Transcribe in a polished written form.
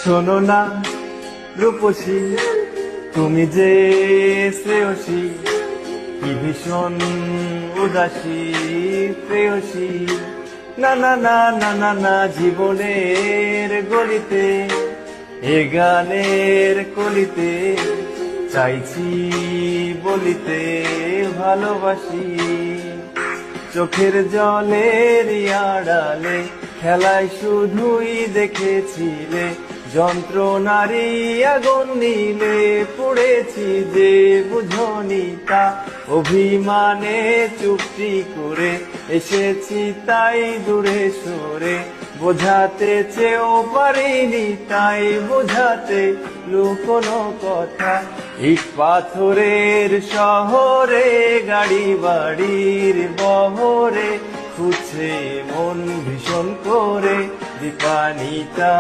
শোনো না রূপসী, তুমি যে শ্রেয়সী, কি ভীষণ উদাসী প্রেয়সী। না না না না না না, জীবনের গলিতে এ গানের কলিতে চাইছি বলিতে ভালোবাসি। চোখের জলের আড়ালে খেলায় শুধুই দেখেছিলে যন্ত্রণারই আগুন নীলে পড়েছি যে বুঝনি তা। অভিমানে চুপটি করে এসেছি তাই দূরে সরে, বোঝাতে চেয়েও পারিনি তাই বোঝাতে লুকোনো কথা। ইট পাথরের শহরে গাড়ি বাড়ির বহরে খুঁজছে মন ভীষণ করে দীপানিতা।